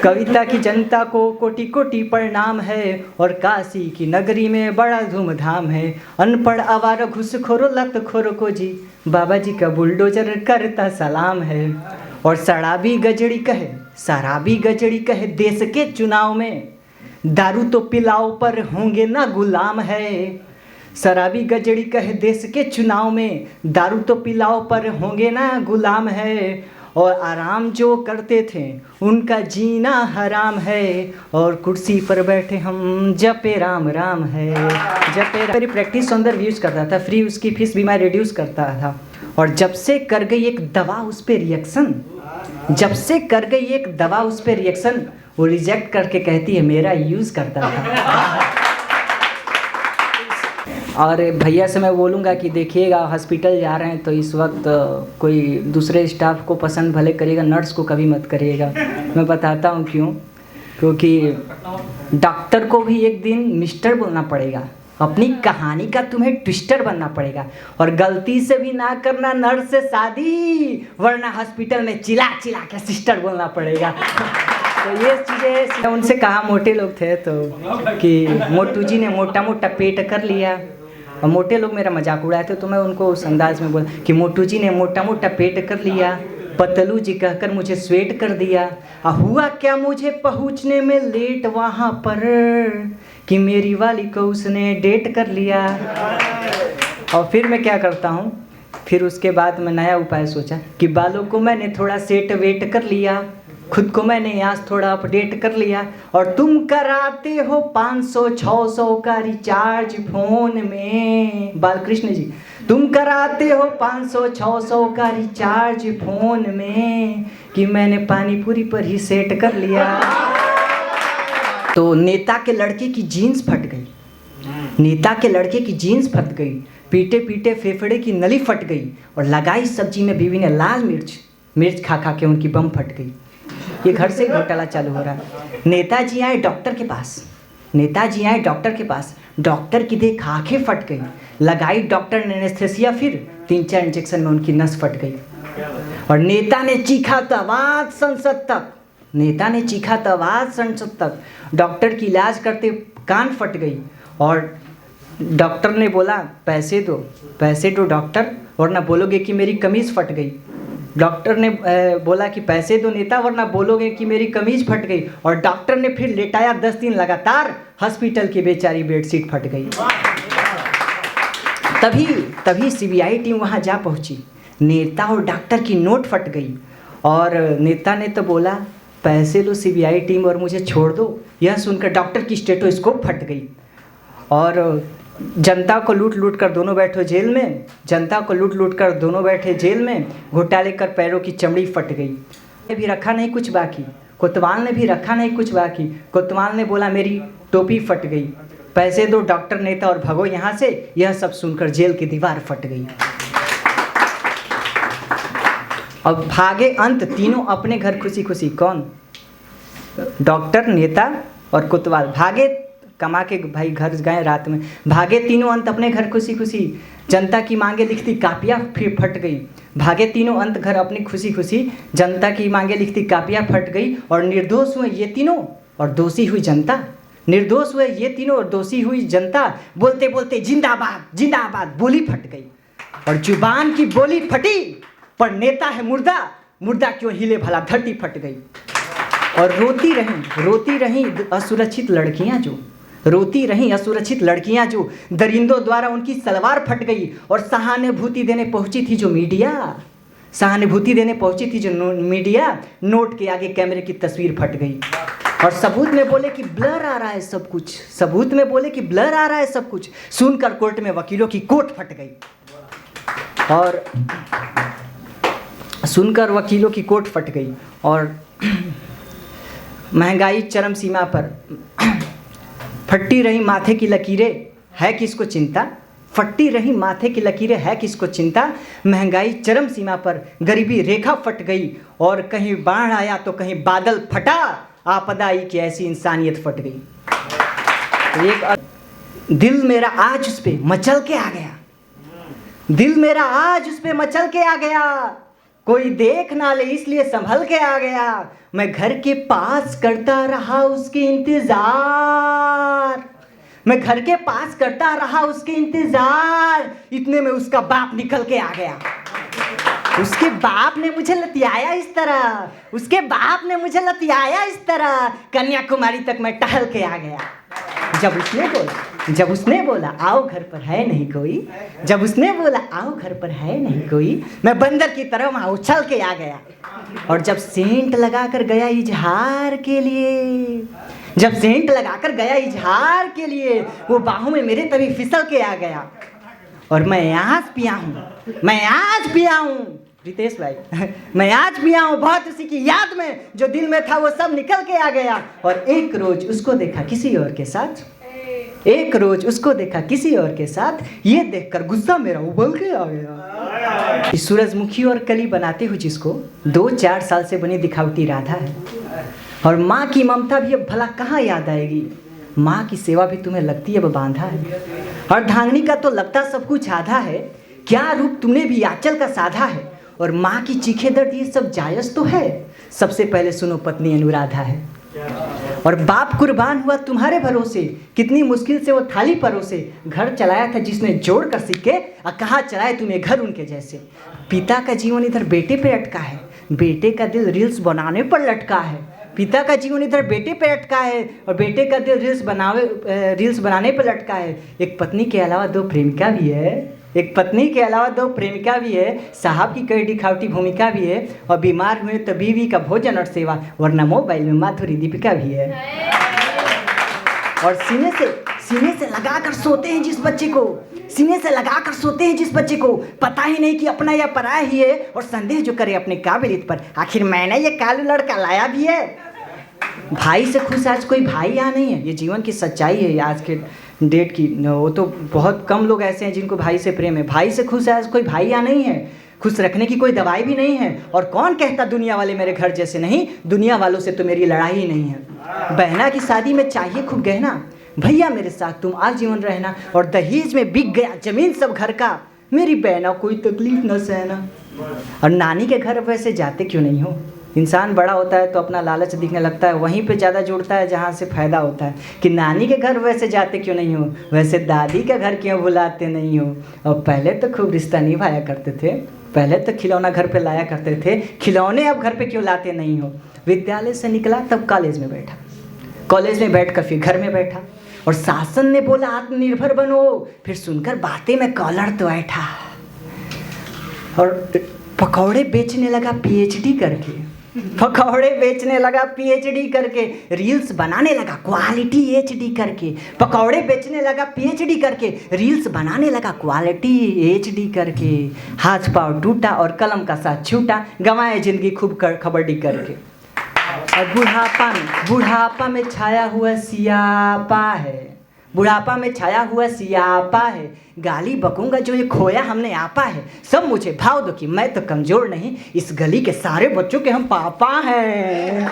कविता की जनता को कोटि कोटि प्रणाम है और काशी की नगरी में बड़ा धूमधाम है। अनपढ़ आवारा घुसखोरो लतखोरो को जी बाबा जी का बुलडोजर करता सलाम है। और शराबी गजड़ी कहे देश के चुनाव में दारू तो पिलाओ पर होंगे ना गुलाम है। शराबी गजड़ी कहे देश के चुनाव में दारू तो पिलाओ पर होंगे ना गुलाम है। और आराम जो करते थे उनका जीना हराम है। और कुर्सी पर बैठे हम जपे राम राम है, जपे राम। मेरी प्रैक्टिस ऑन द यूज़ करता था, फ्री उसकी फीस भी मैं रिड्यूस करता था। और जब से कर गई एक दवा उस पर रिएक्शन, वो रिजेक्ट करके कहती है मेरा यूज़ करता था। और भैया से मैं बोलूँगा कि देखिएगा हॉस्पिटल जा रहे हैं तो इस वक्त कोई दूसरे स्टाफ को पसंद भले करिएगा, नर्स को कभी मत करिएगा। मैं बताता हूँ क्यों। क्योंकि डॉक्टर को भी एक दिन मिस्टर बोलना पड़ेगा, अपनी कहानी का तुम्हें ट्विस्टर बनना पड़ेगा। और गलती से भी ना करना नर्स से शादी, वरना हॉस्पिटल में चिल्ला चिल्ला के सिस्टर बोलना पड़ेगा। तो ये चीज़ें उनसे कहा, मोटे लोग थे तो कि मोटू जी ने मोटा मोटा पेट कर लिया। और मोटे लोग मेरा मजाक उड़ाए थे तो मैं उनको उस अंदाज में बोला कि मोटू जी ने मोटा मोटा पेट कर लिया, पतलू जी कहकर मुझे स्वेट कर दिया। हुआ क्या मुझे पहुंचने में लेट वहाँ पर कि मेरी वाली को उसने डेट कर लिया। और फिर मैं क्या करता हूँ, फिर उसके बाद मैं नया उपाय सोचा कि बालों को मैंने थोड़ा सेट वेट कर लिया, खुद को मैंने आज थोड़ा अपडेट कर लिया। और तुम कराते हो 500-600 का रिचार्ज फोन में, बालकृष्ण जी तुम कराते हो 500-600 का रिचार्ज फोन में कि मैंने पानी पूरी पर ही सेट कर लिया। तो नेता के लड़के की जीन्स फट गई, पीटे पीटे फेफड़े की नली फट गई। और लगाई सब्जी में बीवी ने लाल मिर्च खा के उनकी बम फट गई। ये घर से घोटाला चालू हो रहा है। नेताजी आए डॉक्टर के पास, डॉक्टर की देख आंखें फट गई। लगाई डॉक्टर ने एनेस्थेसिया, फिर 3-4 इंजेक्शन में उनकी नस फट गई। और नेता ने चीखा तो आवाज संसद तक, डॉक्टर की इलाज करते कान फट गई। और डॉक्टर ने बोला पैसे दो डॉक्टर, वरना बोलोगे कि मेरी कमीज फट गई। डॉक्टर ने बोला कि पैसे दो नेता, वरना बोलोगे कि मेरी कमीज फट गई। और डॉक्टर ने फिर लेटाया 10 दिन लगातार, हॉस्पिटल की बेचारी बेडशीट फट गई। तभी सीबीआई टीम वहां जा पहुंची। नेता और डॉक्टर की नोट फट गई। और नेता ने तो बोला पैसे लो सीबीआई टीम और मुझे छोड़ दो। यह सुनकर डॉक्टर की स्टेथोस्कोप फट गई। और जनता को लूट कर दोनों बैठे जेल में, घोटाले कर पैरों की चमड़ी फट गई। भी रखा नहीं कुछ बाकी, कोतवाल ने भी रखा नहीं कुछ बाकी। कोतवाल ने बोला मेरी टोपी फट गई, पैसे दो डॉक्टर नेता और भगो यहाँ से। यह सब सुनकर जेल की दीवार फट गई। अब भागे अंत तीनों अपने घर खुशी खुशी। कौन? डॉक्टर, नेता और कोतवाल भागे कमा के भाई घर गए रात में। भागे तीनों अंत अपने घर खुशी खुशी। जनता की मांगे लिखती कापियाँ फिर फट गई। भागे तीनों अंत घर अपनी खुशी खुशी। जनता की मांगे लिखती कापियाँ फट गई। और निर्दोष हुए ये तीनों और दोषी हुई जनता। बोलते बोलते जिंदाबाद जिंदाबाद बोली फट गई। और जुबान की बोली फटी, पर नेता है मुर्दा क्यों हिले भला, धरती फट गई। और रोती रहीं असुरक्षित लड़कियां जो दरिंदों द्वारा उनकी सलवार फट गई। और सहानुभूति देने पहुंची थी जो मीडिया, नोट के आगे कैमरे की तस्वीर फट गई। और सबूत में बोले कि ब्लर आ रहा है सब कुछ। सुनकर कोर्ट में वकीलों की कोट फट गई। और महंगाई चरम सीमा पर, फटी रही माथे की लकीरें है किसको चिंता। महंगाई चरम सीमा पर, गरीबी रेखा फट गई। और कहीं बाढ़ आया तो कहीं बादल फटा, आपदा आई कि ऐसी इंसानियत फट गई। दिल मेरा आज उस पे मचल के आ गया। कोई देख ना ले इसलिए संभल के आ गया। मैं घर के पास करता रहा उसके इंतजार, मैं घर के पास करता रहा उसके इंतजार। इतने में उसका बाप निकल के आ गया। उसके बाप ने मुझे लतियाया इस तरह, उसके बाप ने मुझे लतियाया इस तरह, कन्याकुमारी तक मैं टहल के आ गया। जब उसने बोला आओ घर पर है नहीं कोई, जब उसने बोला आओ घर पर है नहीं कोई, मैं बंदर की तरह वहाँ उछल के आ गया। और जब सेंट लगाकर गया इजहार के लिए, जब सेंट लगाकर गया इजहार के लिए, वो बाहों में मेरे तभी फिसल के आ गया। और मैं आज पिया हूँ रितेश भाई, मैं आज पिया हूँ बहुत उसी की याद में, जो दिल में था वो सब निकल के आ गया। और एक रोज उसको देखा किसी और के साथ, एक रोज उसको देखा किसी और के साथ, ये देखकर गुस्सा मेरा उबल के आ गया। इस सूरजमुखी और कली बनाते हुए जिसको 2-4 साल से बनी दिखावटी राधा है, और माँ की ममता भी अब भला कहाँ याद आएगी। माँ की सेवा भी तुम्हें लगती है अब बांधा है, और धांगनी का तो लगता सब कुछ आधा है। क्या रूप तुमने भी आंचल का साधा है, और माँ की चीखे दर्द ये सब जायज़ तो है। सबसे पहले सुनो पत्नी अनुराधा है, और बाप कुर्बान हुआ तुम्हारे भरोसे, कितनी मुश्किल से वो थाली परोसे। घर चलाया था जिसने जोड़ कर सिक्के, और कहाँ चलाए तुम्हें घर उनके जैसे। पिता का जीवन इधर बेटे पे अटका है, बेटे का दिल रील्स बनाने पर लटका है। पिता का जीवन इधर बेटे पे अटका है, और बेटे का दिल रील्स बनाने पर लटका है। एक पत्नी के अलावा 2 प्रेमिका भी है, एक पत्नी के अलावा 2 प्रेमिका भी है। साहब की कई दिखावटी भूमिका भी है, और बीमार हुए तो बीवी का भोजन और सेवा, वरना मोबाइल में माधुरी दीपिका भी है। और सीने से लगा कर सोते हैं जिस बच्चे को, सीने से लगा कर सोते हैं जिस बच्चे को, पता ही नहीं कि अपना या पराया ही है, और संदेह जो करे अपने काबिलियत पर, आखिर मैंने ये कालू लड़का लाया भी है। भाई से खुश आज कोई भाई यहाँ नहीं है, ये जीवन की सच्चाई है आज के डेट की। वो तो बहुत कम लोग ऐसे हैं जिनको भाई से प्रेम है। भाई से खुश आज कोई भाई यहाँ नहीं है, खुश रखने की कोई दवाई भी नहीं है। और कौन कहता दुनिया वाले मेरे घर जैसे नहीं, दुनिया वालों से तो मेरी लड़ाई ही नहीं है। बहना की शादी में चाहिए खूब गहना, भैया मेरे साथ तुम आजीवन रहना। और दहेज में बिक गया जमीन सब घर का, मेरी बहना कोई तकलीफ न सहना। और नानी के घर वैसे जाते क्यों नहीं हो। इंसान बड़ा होता है तो अपना लालच दिखने लगता है, वहीं पे ज़्यादा जुड़ता है जहाँ से फ़ायदा होता है। कि नानी के घर वैसे जाते क्यों नहीं हो, वैसे दादी का घर क्यों बुलाते नहीं हो। और पहले तो खूब रिश्ता निभाया करते थे, पहले तो खिलौना घर पे लाया करते थे, खिलौने अब घर पे क्यों लाते नहीं हो। विद्यालय से निकला तब कॉलेज में बैठा, कॉलेज में बैठ कर फिर घर में बैठा, और शासन ने बोला आत्मनिर्भर बनो, फिर सुनकर बातें में कॉलर तो बैठा। और पकौड़े बेचने लगा पीएचडी करके, पकौड़े बेचने लगा पीएचडी करके, रील्स बनाने लगा क्वालिटी एचडी करके। पकौड़े बेचने लगा पीएचडी करके, रील्स बनाने लगा क्वालिटी एचडी करके। हाथ पाँव टूटा और कलम का साथ छूटा, गंवाए जिंदगी खूब कबड्डी करके। और बुढ़ापा में छाया हुआ सियापा है, बुढ़ापा में छाया हुआ सियापा है। गाली बकूंगा जो ये खोया हमने आपा है। सब मुझे भाव दो कि मैं तो कमज़ोर नहीं, इस गली के सारे बच्चों के हम पापा हैं।